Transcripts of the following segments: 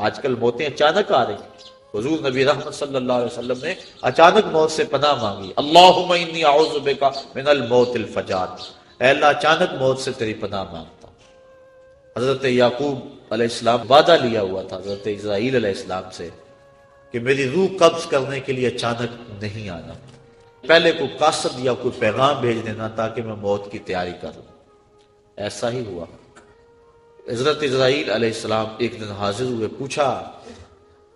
آج کل موتیں اچانک آ رہی ہیں. حضور نبی رحمت صلی اللہ علیہ وسلم نے اچانک موت سے پناہ مانگی. اللہم انی اعوذ بک من الموت الفجاۃ، اے اللہ اچانک موت سے تیری پناہ مانگتا ہوں. حضرت یعقوب علیہ السلام وعدہ لیا ہوا تھا حضرت اسرائیل علیہ السلام سے کہ میری روح قبض کرنے کے لیے اچانک نہیں آنا، پہلے کوئی قاصد یا کوئی پیغام بھیج دینا تاکہ میں موت کی تیاری کروں. ایسا ہی ہوا. حضرت اسرائیل علیہ السلام ایک دن حاضر ہوئے، پوچھا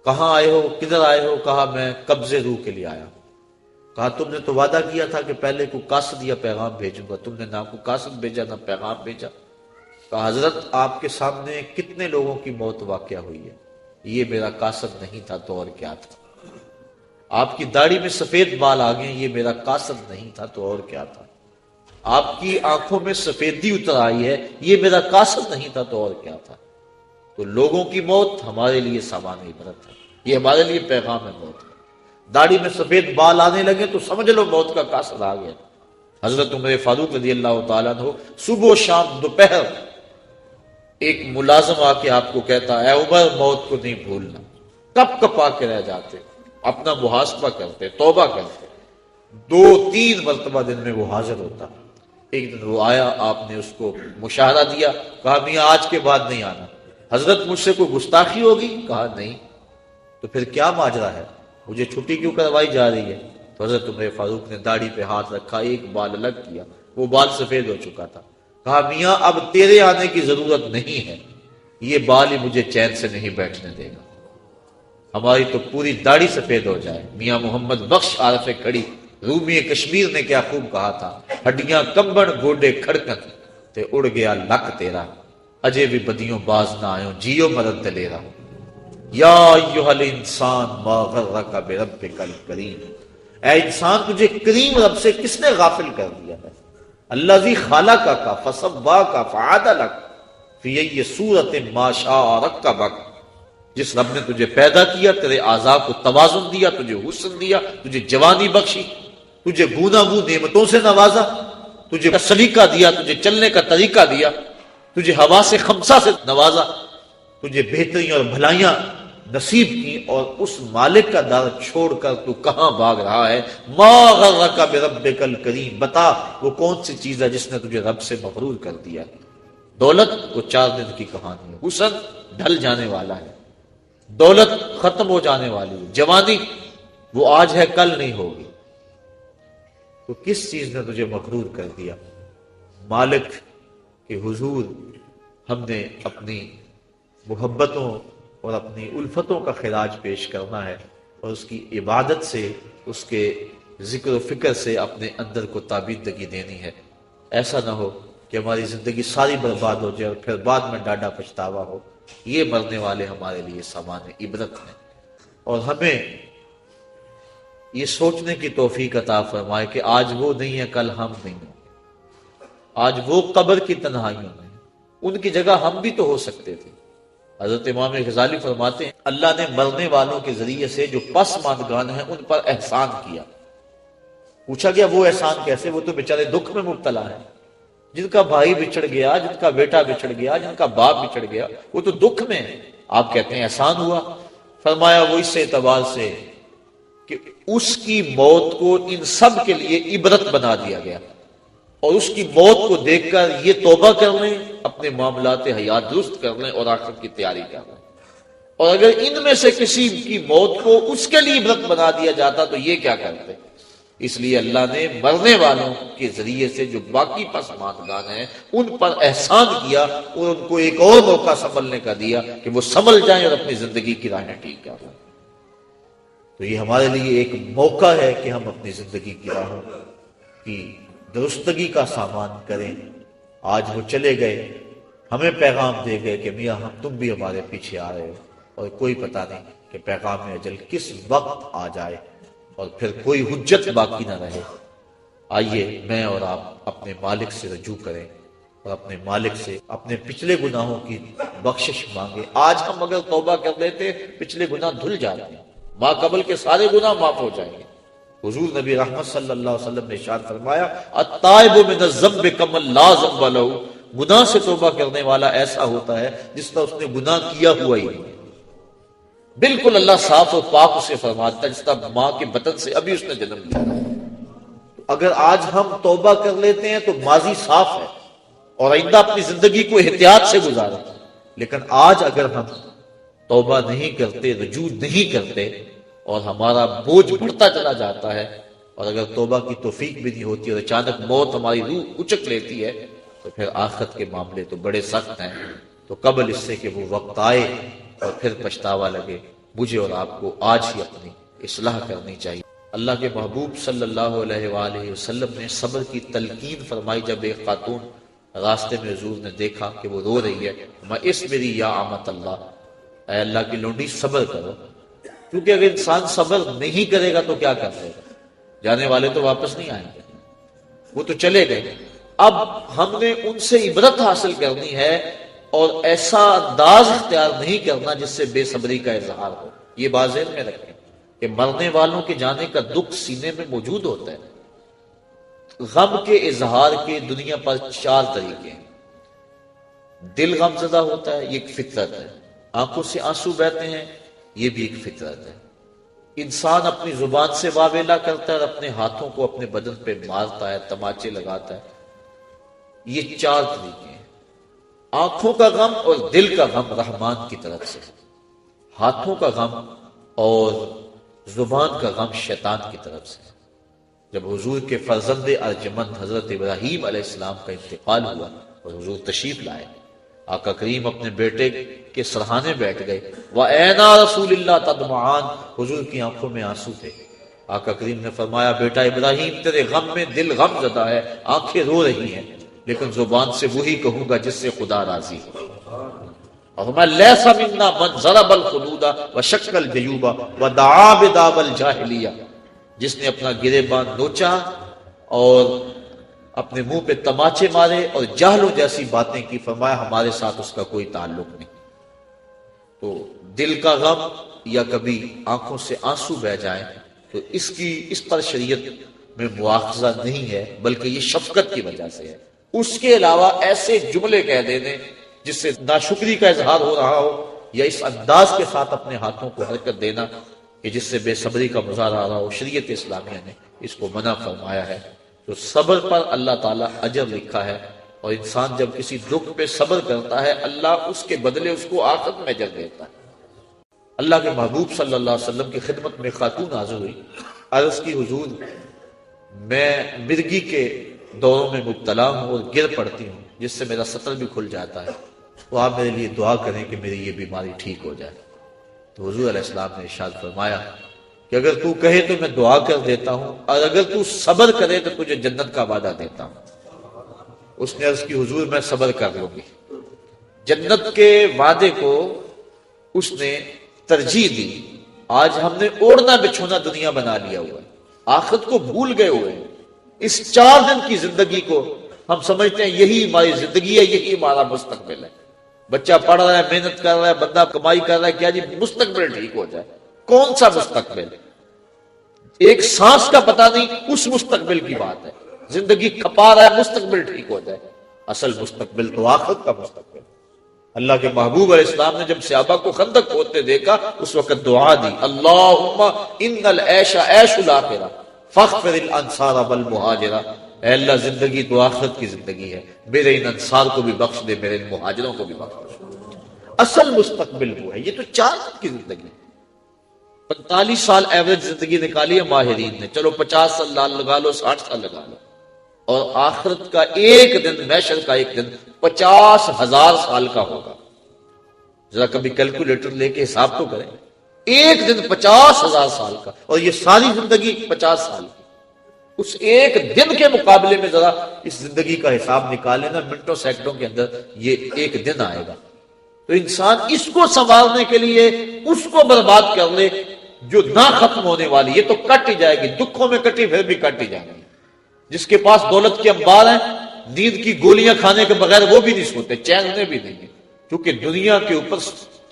کہاں آئے ہو، کدھر آئے ہو؟ کہا میں قبض روح کے لیے آیا. کہا تم نے تو وعدہ کیا تھا کہ پہلے کوئی قاصد یا پیغام بھیجوں گا، تم نے نہ کوئی قاصد بھیجا نہ پیغام بھیجا. کہا حضرت آپ کے سامنے کتنے لوگوں کی موت واقع ہوئی ہے، یہ میرا قاصد نہیں تھا تو اور کیا تھا. آپ کی داڑھی میں سفید بال آ گئے، یہ میرا قاصد نہیں تھا تو اور کیا تھا. آپ کی آنکھوں میں سفیدی اتر آئی ہے، یہ میرا قاصد نہیں تھا تو اور کیا تھا. تو لوگوں کی موت ہمارے لیے سامان عبرت ہے، یہ ہمارے لیے پیغام ہے موت کا. داڑھی میں سفید بال آنے لگے تو سمجھ لو موت کا قاصد آ گیا. حضرت عمر فاروق رضی اللہ تعالیٰ عنہ صبح و شام دوپہر ایک ملازم آ کے آپ کو کہتا اے عمر موت کو نہیں بھولنا، کپ کپا کے رہ جاتے، اپنا محاسبہ کرتے، توبہ کرتے. 2-3 مرتبہ دن میں وہ حاضر ہوتا. ایک دن وہ آیا، آپ نے اس کو مشاہدہ دیا، کہا میاں آج کے بعد نہیں آنا. حضرت مجھ سے کوئی گستاخی ہوگی؟ کہا نہیں. تو پھر کیا ماجرا ہے، مجھے چھٹی کیوں کروائی جا رہی ہے؟ تو حضرت عمر فاروق نے داڑھی پہ ہاتھ رکھا، ایک بال الگ کیا، وہ بال سفید ہو چکا تھا. کہا میاں اب تیرے آنے کی ضرورت نہیں ہے، یہ بال ہی مجھے چین سے نہیں بیٹھنے دے گا. ہماری تو پوری داڑھی سفید ہو جائے. میاں محمد بخش عارف کھڑی رومی کشمیر نے کیا خوب کہا تھا، ہڈیاں کمبن گوڈے کھڑکن تے اڑ گیا لک تیرا، اجے بھی بدیوں باز نہ آئوں جیو مدد دلیرا. یا ایھا الانسان ما غرک بربک الکریم، اے انسان تجھے کریم رب سے کس نے غافل کر دیا ہے. الذی خلقک فسواک فعدلک فی ای صورت ما شاء رکبک، جس رب نے تجھے پیدا کیا، تیرے اعضاء کو توازن دیا، تجھے حسن دیا، تجھے جوانی بخشی، تجھے گوناگوں نعمتوں سے نوازا، تجھے سلیقہ دیا، تجھے چلنے کا طریقہ دیا، تجھے حواس خمسہ سے نوازا، تجھے بہتریاں اور بھلائیاں نصیب کی، اور اس مالک کا در چھوڑ کر تو کہاں بھاگ رہا ہے. ما غرک بربک الکریم، بتا وہ کون سی چیز ہے جس نے تجھے رب سے مغرور کر دیا. دولت وہ 4 دن کی کہانی ہے، حسن ڈھل جانے والا ہے، دولت ختم ہو جانے والی ہے، جوانی وہ آج ہے کل نہیں ہوگی. تو کس چیز نے تجھے مغرور کر دیا؟ مالک کے حضور ہم نے اپنی محبتوں اور اپنی الفتوں کا خراج پیش کرنا ہے، اور اس کی عبادت سے، اس کے ذکر و فکر سے اپنے اندر کو تابیدگی دینی ہے. ایسا نہ ہو کہ ہماری زندگی ساری برباد ہو جائے اور پھر بعد میں ڈاڈا پچھتاوا ہو. یہ مرنے والے ہمارے لیے سامان عبرت ہیں، اور ہمیں یہ سوچنے کی توفیق عطا فرمائے کہ آج وہ نہیں ہے کل ہم نہیں ہیں، آج وہ قبر کی تنہائیوں میں، ان کی جگہ ہم بھی تو ہو سکتے تھے. حضرت امام غزالی فرماتے ہیں اللہ نے مرنے والوں کے ذریعے سے جو پسماندگان ہیں ان پر احسان کیا. پوچھا گیا وہ احسان کیسے؟ وہ تو بیچارے دکھ میں مبتلا ہیں، جن کا بھائی بچھڑ گیا، جن کا بیٹا بچھڑ گیا، جن کا باپ بچھڑ گیا، وہ تو دکھ میں ہیں. آپ کہتے ہیں احسان ہوا؟ فرمایا وہ اس اعتبار سے کہ اس کی موت کو ان سب کے لیے عبرت بنا دیا گیا، اور اس کی موت کو دیکھ کر یہ توبہ کر لیں، اپنے معاملات حیات درست کر لیں اور آخرت کی تیاری کر لیں. اور اگر ان میں سے کسی کی موت کو اس کے لیے عبرت بنا دیا جاتا تو یہ کیا کرتے؟ اس لیے اللہ نے مرنے والوں کے ذریعے سے جو باقی پسماندگان ہیں ان پر احسان کیا، اور ان کو ایک اور موقع سنبھلنے کا دیا کہ وہ سنبھل جائیں اور اپنی زندگی کی راہیں ٹھیک کر لیں. تو یہ ہمارے لیے ایک موقع ہے کہ ہم اپنی زندگی کی راہوں کی درستگی کا سامان کریں. آج وہ چلے گئے، ہمیں پیغام دے گئے کہ میاں تم بھی ہمارے پیچھے آ رہے ہو، اور کوئی پتہ نہیں کہ پیغام اجل کس وقت آ جائے اور پھر کوئی حجت باقی نہ رہے. آئیے میں اور آپ اپنے مالک سے رجوع کریں اور اپنے مالک سے اپنے پچھلے گناہوں کی بخشش مانگے. آج ہم اگر توبہ کر لیتے پچھلے گناہ دھل جاتے ہیں، ما قبل کے سارے گناہ معاف ہو جائیں گے. حضور نبی رحمت صلی اللہ علیہ وسلم نے ارشاد فرمایا التائب من الذنب کمن لا ذنب له، گناہ سے توبہ کرنے والا ایسا ہوتا ہے جس طرح اس نے گناہ کیا ہوا ہی نہیں. بالکل اللہ صاف اور پاک اسے فرماتا ہے جس طرح ماں کے بطن سے ابھی اس نے جنم لیا۔ اگر آج ہم توبہ کر لیتے ہیں تو ماضی صاف ہے اور آئندہ اپنی زندگی کو احتیاط سے گزاریں، لیکن آج اگر ہم توبہ نہیں کرتے، رجوع نہیں کرتے اور ہمارا بوجھ بڑھتا چلا جاتا ہے، اور اگر توبہ کی توفیق بھی نہیں ہوتی اور اچانک موت ہماری روح اچک لیتی ہے، تو پھر آخرت کے معاملے تو بڑے سخت ہیں۔ تو قبل اس سے کہ وہ وقت آئے اور پھر پچھتاوا لگے، مجھے اور آپ کو آج ہی اپنی اصلاح کرنی چاہیے۔ اللہ کے محبوب صلی اللہ علیہ وآلہ وسلم نے صبر کی تلقین فرمائی جب ایک خاتون راستے میں حضور نے دیکھا کہ وہ رو رہی ہے، میں اس میری یا امت اللہ، اے اللہ کی لونڈی صبر کرو، کیونکہ اگر انسان صبر نہیں کرے گا تو کیا کر لے گا؟ جانے والے تو واپس نہیں آئیں گے، وہ تو چلے گئے۔ اب ہم نے ان سے عبرت حاصل کرنی ہے اور ایسا انداز اختیار نہیں کرنا جس سے بے صبری کا اظہار ہو۔ یہ بات ذہن میں رکھیں کہ مرنے والوں کے جانے کا دکھ سینے میں موجود ہوتا ہے۔ غم کے اظہار کے دنیا پر 4 طریقے ہیں۔ دل غم زدہ ہوتا ہے، یہ ایک فطرت ہے۔ آنکھوں سے آنسو بہتے ہیں، یہ بھی ایک فطرت ہے۔ انسان اپنی زبان سے واویلا کرتا ہے اور اپنے ہاتھوں کو اپنے بدن پہ مارتا ہے، تماچے لگاتا ہے۔ یہ 4 طریقے ہیں۔ آنکھوں کا غم اور دل کا غم رحمان کی طرف سے، ہاتھوں کا غم اور زبان کا غم شیطان کی طرف سے۔ جب حضور کے فرزند ارجمند حضرت ابراہیم علیہ السلام کا انتقال ہوا اور حضور تشریف لائے، آقا کریم اپنے بیٹے کے سرہانے بیٹھ گئے۔ وَأَيْنَا رَسُولِ اللَّهِ تَدْمَعَانِ، حضور کی آنکھوں میں آنسو تھے۔ آقا کریم نے فرمایا، بیٹا ابراہیم تیرے غم میں دل غم زدہ ہے، آنکھیں رو رہی ہیں، لیکن زبان سے وہی کہوں گا جس سے خدا راضی ہو۔ اور فرمایا لیس منا من ضرب الخدود وشق الجیوب ودعا بدعوى الجاہلیہ، جس نے اپنا گریبان نوچا اور اپنے منہ پہ تماچے مارے اور جہلوں جیسی باتیں کی، فرمایا ہمارے ساتھ اس کا کوئی تعلق نہیں۔ تو دل کا غم یا کبھی آنکھوں سے آنسو بہ جائیں تو اس پر شریعت میں مواخذہ نہیں ہے، بلکہ یہ شفقت کی وجہ سے ہے۔ اس کے علاوہ ایسے جملے کہہ دینے جس سے ناشکری کا اظہار ہو رہا ہو، یا اس انداز کے ساتھ اپنے ہاتھوں کو حرکت دینا کہ جس سے بے صبری کا مظاہرہ آ رہا ہو، شریعت اسلامیہ نے اس کو منع فرمایا ہے۔ تو صبر پر اللہ تعالیٰ اجر لکھا ہے، اور انسان جب کسی دکھ پہ صبر کرتا ہے اللہ اس کے بدلے اس کو آخرت میں اجر دیتا ہے۔ اللہ کے محبوب صلی اللہ علیہ وسلم کی خدمت میں خاتون حاضر ہوئی، عرض کی حضور میں مرگی کے دوروں میں مبتلا ہوں اور گر پڑتی ہوں جس سے میرا سطر بھی کھل جاتا ہے، تو آپ میرے لیے دعا کریں کہ میری یہ بیماری ٹھیک ہو جائے۔ تو حضور علیہ السلام نے ارشاد فرمایا کہ اگر تو کہے تو میں دعا کر دیتا ہوں، اور اگر تو صبر کرے تو تجھے جنت کا وعدہ دیتا ہوں۔ اس نے عرض کی حضور میں صبر کر لوں گی۔ جنت کے وعدے کو اس نے ترجیح دی۔ آج ہم نے اوڑھنا بچھونا دنیا بنا لیا ہوا ہے، آخرت کو بھول گئے ہوئے ہیں۔ اس 4 دن کی زندگی کو ہم سمجھتے ہیں یہی ہماری زندگی ہے، یہی ہمارا مستقبل ہے۔ بچہ پڑھ رہا ہے، محنت کر رہا ہے، بندہ کمائی کر رہا ہے، کیا جی مستقبل ٹھیک ہو جائے؟ کون سا مستقبل؟ ایک سانس کا پتہ نہیں، اس مستقبل کی بات ہے۔ زندگی کھپا رہا ہے، مستقبل ٹھیک ہو جائے۔ اصل مستقبل تو آخرت کا مستقبل۔ اللہ کے محبوب علیہ السلام نے جب صحابہ کو خندق کھودتے دیکھا اس وقت دعا دی، اللہم ان العیش عیش الاخرہ فاغفر الانصار والمہاجرہ، اے اللہ زندگی تو آخرت کی زندگی ہے، میرے ان انصار کو بھی بخش دے، میرے ان مہاجروں کو بھی بخش دے۔ اصل مستقبل وہ ہے۔ یہ تو 4 دن کی زندگی، 45 سال ایوریج زندگی نکالی ہے ماہرین نے، چلو 50 سال لگا لو، 60 سال لگا لو، اور آخرت کا ایک دن، محشر کا ایک دن 50,000 سال کا ہوگا۔ ذرا کبھی کیلکولیٹر لے کے حساب تو کریں، ایک دن 50,000 سال کا، اور یہ ساری زندگی 50 سال کی۔ اس ایک دن کے مقابلے میں ذرا اس زندگی کا حساب نکالیں نا، منٹوں سیکنڈوں کے اندر یہ ایک دن آئے گا۔ تو انسان اس کو سنوارنے کے لیے اس کو برباد کر لے جو نہ ختم ہونے والی، یہ تو کٹ ہی جائے گی، دکھوں میں کٹی پھر بھی کٹ ہی جائے گی۔ جس کے پاس دولت کے انبار ہیں، نیند کی گولیاں کھانے کے بغیر وہ بھی نہیں سوتے، چین انہیں بھی نہیں ہے، کیونکہ دنیا کے اوپر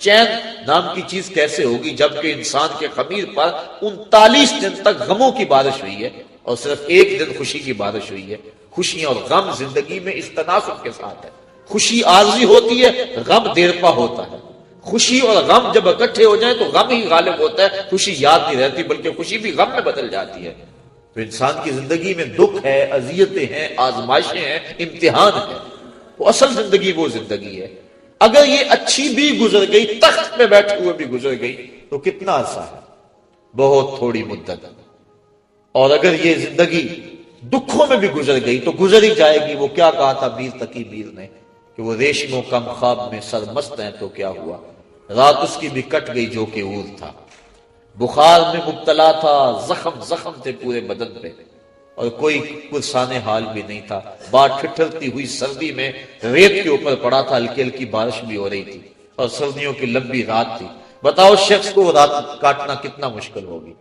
چین نام کی چیز کیسے ہوگی جبکہ انسان کے خمیر پر 39 دن تک غموں کی بارش ہوئی ہے اور صرف ایک دن خوشی کی بارش ہوئی ہے۔ خوشیاں اور غم زندگی میں اس تناسب کے ساتھ ہے۔ خوشی عارضی ہوتی ہے، غم دیر پا ہوتا ہے۔ خوشی اور غم جب اکٹھے ہو جائیں تو غم ہی غالب ہوتا ہے، خوشی یاد نہیں رہتی، بلکہ خوشی بھی غم میں بدل جاتی ہے۔ تو انسان کی زندگی میں دکھ ہے، اذیتیں ہیں، آزمائشیں ہیں، امتحان ہے، وہ اصل زندگی وہ زندگی ہے۔ اگر یہ اچھی بھی گزر گئی، تخت پہ بیٹھے ہوئے بھی گزر گئی تو کتنا عرصہ ہے؟ بہت تھوڑی مدت۔ اور اگر یہ زندگی دکھوں میں بھی گزر گئی تو گزر ہی جائے گی۔ وہ کیا کہا تھا میر تقی میر نے کہ وہ ریشموں کم خواب میں سرمست ہیں تو کیا ہوا، رات اس کی بھی کٹ گئی جو کہ عور تھا۔ بخار میں مبتلا تھا، زخم تھے پورے بدن پہ، اور کوئی پرسان حال بھی نہیں تھا۔ بات ٹھٹھرتی ہوئی سردی میں ریت کے اوپر پڑا تھا، ہلکی ہلکی بارش بھی ہو رہی تھی، اور سردیوں کی لمبی رات تھی۔ بتاؤ شخص کو رات کاٹنا کتنا مشکل ہوگی۔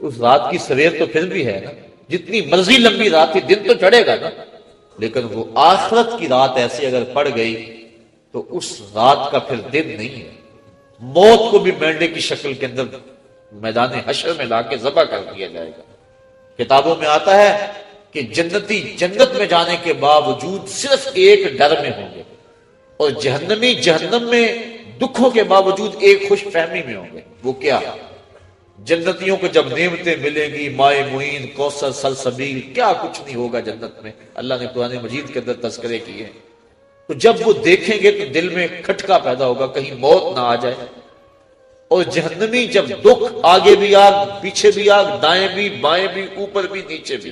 اس رات کی سویر تو پھر بھی ہے نا، جتنی مرضی لمبی رات تھی، دن تو چڑھے گا نا، لیکن وہ آخرت کی رات ایسی اگر پڑ گئی تو اس رات کا پھر دن نہیں ہے۔ موت کو بھی مینڈے کی شکل کے اندر میدان حشر میں لا کے ذبح کر دیا جائے گا۔ کتابوں میں آتا ہے کہ جنتی جنت میں جانے کے باوجود صرف ایک ڈر میں ہوں گے، اور جہنمی جہنم میں دکھوں کے باوجود ایک خوش فہمی میں ہوں گے۔ وہ کیا؟ جنتیوں کو جب نعمتیں ملیں گی، مائے معین، کوثر، سلسبیل، کیا کچھ نہیں ہوگا جنت میں، اللہ نے قرآن مجید کے اندر تذکرے کیے ہیں۔ تو جب وہ دیکھیں گے تو دل میں کھٹکا پیدا ہوگا کہیں موت نہ آ جائے۔ اور جہنمی جب دکھ، آگے بھی آگ، پیچھے بھی آگ، دائیں بھی بائیں بھی، اوپر بھی نیچے بھی،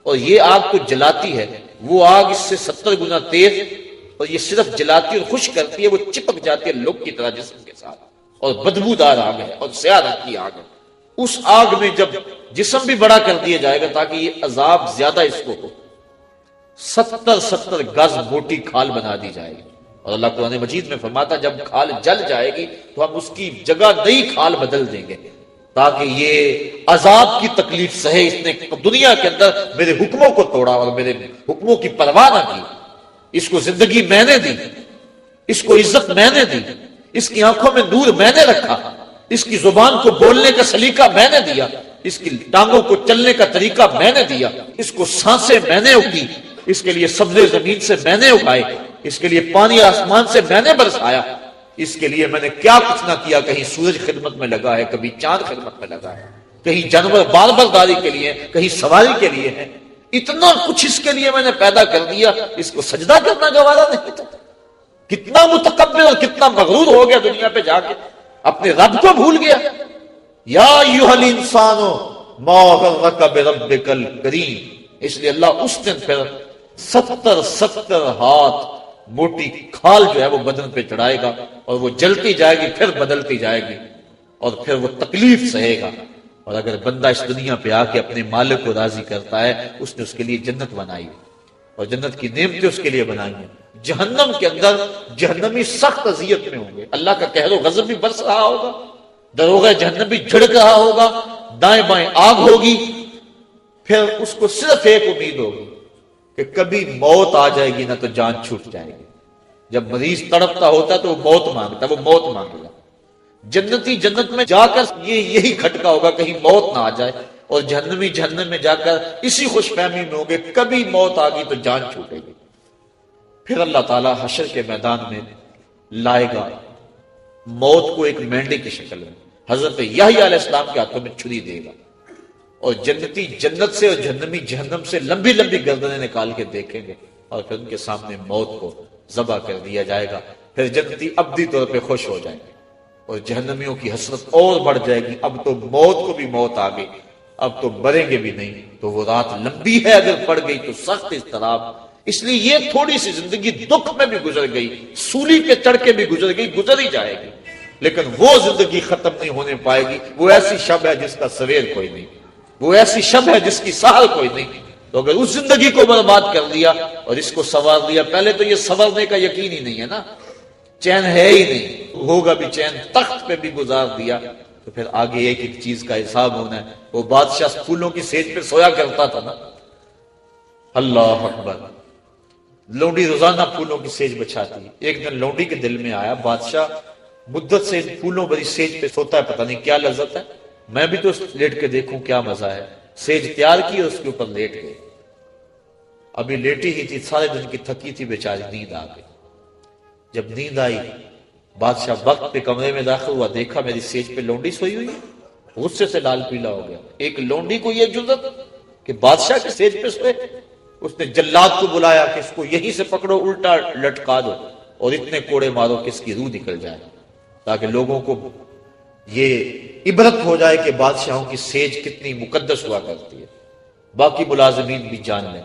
اور یہ آگ کو جلاتی ہے، وہ آگ اس سے 70 گنا تیز، اور یہ صرف جلاتی اور خشک کرتی ہے، وہ چپک جاتی ہے لوگ کی طرح جسم کے ساتھ، اور بدبودار آگ ہے اور سیاہ رنگ کی آگ ہے۔ اس آگ میں جب جسم بھی بڑا کر دیا جائے گا تاکہ یہ عذاب زیادہ اس کو ہو، 70 گز موٹی کھال بنا دی جائے گی، اور اللہ قرآن مجید میں فرماتا جب کھال جل جائے گی تو ہم اس کی جگہ نئی کھال بدل دیں گے تاکہ یہ عذاب کی تکلیف سہے۔ اس نے دنیا کے اندر میرے حکموں کو توڑا اور میرے حکموں کی پرواہ نہ کی، اس کو زندگی میں نے دی، اس کو عزت میں نے دی، اس کی آنکھوں میں نور میں نے رکھا، اس کی زبان کو بولنے کا سلیقہ میں نے دیا، اس کی ٹانگوں کو چلنے کا طریقہ میں نے دیا، اس کو سانسیں میں نے اگی، اس کے لیے سبزے زمین سے میں نے اگائے، اس کے لیے پانی آسمان سے میں نے برسایا، اس کے لیے میں نے کیا کچھ نہ کیا۔ کہیں سورج خدمت میں لگا ہے، کبھی چاند خدمت میں لگا ہے، کہیں جانور بار برداری کے لیے، کہیں سواری کے لیے ہے، اتنا کچھ اس کے لیے میں نے پیدا کر دیا، اس کو سجدہ کرنا گوارا نہیں تھا۔ کتنا متکبر اور کتنا مغرور ہو گیا دنیا پہ جا کے، اپنے رب کو بھول گیا۔ یا ایھا الانسان ما غرک بربک الکریم، اس لیے اللہ اس دن پھر 70 ہاتھ موٹی کھال جو ہے وہ بدن پہ چڑھائے گا، اور وہ جلتی جائے گی، پھر بدلتی جائے گی، اور پھر وہ تکلیف سہے گا۔ اور اگر بندہ اس دنیا پہ آ کے اپنے مالک کو راضی کرتا ہے، اس نے اس کے لیے جنت بنائی اور جنت کی نعمتیں اس کے لیے بنائی ہیں۔ جہنم کے اندر جہنمی سخت اذیت میں ہوں گے، اللہ کا قہر و غضب بھی برس رہا ہوگا، دروغہ جہنم بھی جھڑک رہا ہوگا، دائیں بائیں آگ ہوگی۔ پھر اس کو صرف ایک امید ہوگی کہ کبھی موت آ جائے گی نہ تو جان چھوٹ جائے گی۔ جب مریض تڑپتا ہوتا ہے تو وہ موت مانگتا ہے، وہ موت مانگے گا۔ جنتی جنت میں جا کر یہی کھٹکا ہوگا کہیں موت نہ آ جائے، اور جہنمی جہنم میں جا کر اسی خوش فہمی میں ہوگے کبھی موت آ گئی تو جان چھوٹے گی۔ پھر اللہ تعالیٰ حشر کے میدان میں لائے گا موت کو ایک مینڈے کی شکل میں، حضرت یحییٰ علیہ السلام کے ہاتھوں میں چھری دے گا، اور جنتی جنت سے اور جہنمی جہنم سے لمبی لمبی گردنیں نکال کے دیکھیں گے، اور پھر ان کے سامنے موت کو ذبح کر دیا جائے گا۔ پھر جنتی ابدی طور پہ خوش ہو جائیں گے، اور جہنمیوں کی حسرت اور بڑھ جائے گی، اب تو موت کو بھی موت آ گئی، اب تو مریں گے بھی نہیں۔ تو وہ رات لمبی ہے، اگر پڑ گئی تو سخت اضطراب۔ اس لیے یہ تھوڑی سی زندگی دکھ میں بھی گزر گئی، سولی پہ چڑھ کے بھی گزر گئی، گزر ہی جائے گی، لیکن وہ زندگی ختم نہیں ہونے پائے گی۔ وہ ایسی شب ہے جس کا سویر کوئی نہیں، وہ ایسی شب ہے جس کی سحر کوئی نہیں۔ تو اگر اس زندگی کو برباد کر لیا اور اس کو سنوار لیا، پہلے تو یہ سنورنے کا یقین ہی نہیں ہے نا، چین ہے ہی نہیں، ہوگا بھی چین، تخت پہ بھی گزار دیا، تو پھر آگے ایک ایک چیز کا حساب ہونا ہے۔ وہ بادشاہ پھولوں کی سیج پہ سویا کرتا تھا نا، اللہ اکبر، لونڈی روزانہ پھولوں کی سیج بچھاتی۔ ایک دن لونڈی کے دل میں آیا، بادشاہ مدت سے پھولوں بڑی سیج پہ سوتا ہے، پتہ نہیں کیا لذت ہے، میں بھی تو لیٹ کے دیکھوں کیا مزہ ہے۔ سیج تیار کی اور اس کے اوپر لیٹ گئے۔ ابھی لیٹی ہی تھی، سارے دن کی تھکی تھی بیچاری، نیند آ گئی۔ جب نیند آئی بادشاہ وقت پہ کمرے میں داخل ہوا، دیکھا میری سیج پہ لونڈی سوئی ہوئی ہے، غصے سے لال پیلا ہو گیا۔ ایک لونڈی کو یہ جرأت کہ بادشاہ کی سیج پہ سوئے۔ اس نے جلاد کو بلایا کہ اس کو یہیں سے پکڑو، الٹا لٹکا دو اور اتنے کوڑے مارو کہ اس کی روح نکل جائے، تاکہ لوگوں کو یہ عبرت ہو جائے کہ بادشاہوں کی سیج کتنی مقدس ہوا کرتی ہے، باقی ملازمین بھی جان لیں۔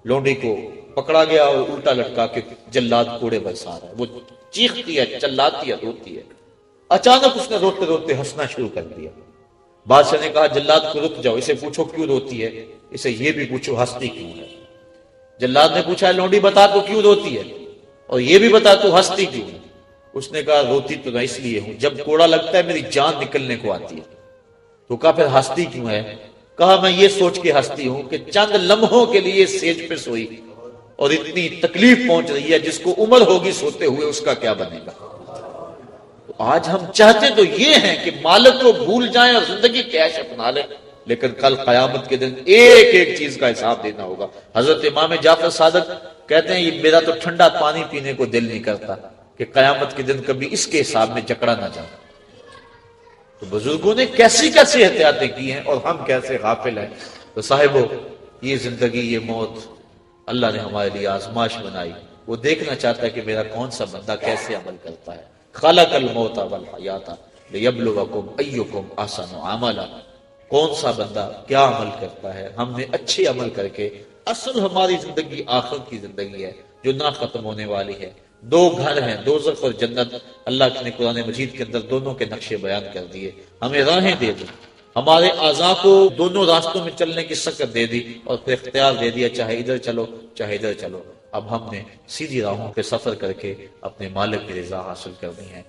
لونڈی کو پکڑا گیا اور الٹا لٹکا کے جلاد کوڑے برسا رہا ہے، وہ چیختی ہے، چلاتی ہے، روتی ہے۔ اچانک اس نے روتے روتے ہنسنا شروع کر دیا۔ بادشاہ نے کہا جلاد کو رک جاؤ، اسے پوچھو کیوں روتی ہے، اسے یہ بھی پوچھو ہنستی کیوں ہے۔ جلاد نے پوچھا لونڈی بتا تو کیوں روتی ہے، اور یہ بھی بتا تو ہنستی کیوں ہے۔ اس نے کہا روتی تو میں اس لیے ہوں، جب کوڑا لگتا ہے میری جان نکلنے کو آتی ہے۔ تو کہا پھر ہنستی کیوں ہے؟ کہا میں یہ سوچ کے ہنستی ہوں کہ چند لمحوں کے لیے سیج پہ سوئی اور اتنی تکلیف پہنچ رہی ہے، جس کو عمر ہوگی سوتے ہوئے اس کا کیا بنے گا۔ تو آج ہم چاہتے تو یہ ہیں کہ مالک کو بھول جائیں اور زندگی کیش اپنا لیں، لیکن کل قیامت کے دن ایک ایک چیز کا حساب دینا ہوگا۔ حضرت امام جعفر صادق کہتے ہیں یہ میرا تو ٹھنڈا پانی پینے کو دل نہیں کرتا کہ قیامت کے دن کبھی اس کے حساب میں جکڑا نہ جاؤں۔ تو بزرگوں نے کیسی کیسی احتیاطیں کی ہیں اور ہم کیسے غافل ہیں۔ تو صاحبو، یہ زندگی، یہ موت اللہ نے ہمارے لیے آزمائش بنائی۔ وہ دیکھنا چاہتا ہے کہ میرا کون سا بندہ کیسے عمل کرتا ہے۔ خلق الموت والحیات لیبلوکم ایکم احسن عملا، کون سا بندہ کیا عمل کرتا ہے۔ ہم نے اچھے عمل کر کے، اصل ہماری زندگی آخرت کی زندگی ہے جو نہ ختم ہونے والی ہے۔ دو گھر ہیں، دوزخ اور جنت۔ اللہ نے قرآن مجید کے اندر دونوں کے نقشے بیان کر دیے، ہمیں راہیں دے دی، ہمارے اعضاء کو دونوں راستوں میں چلنے کی سکت دے دی اور پھر اختیار دے دیا، چاہے ادھر چلو چاہے ادھر چلو۔ اب ہم نے سیدھی راہوں پہ سفر کر کے اپنے مالک کی رضا حاصل کرنی ہے۔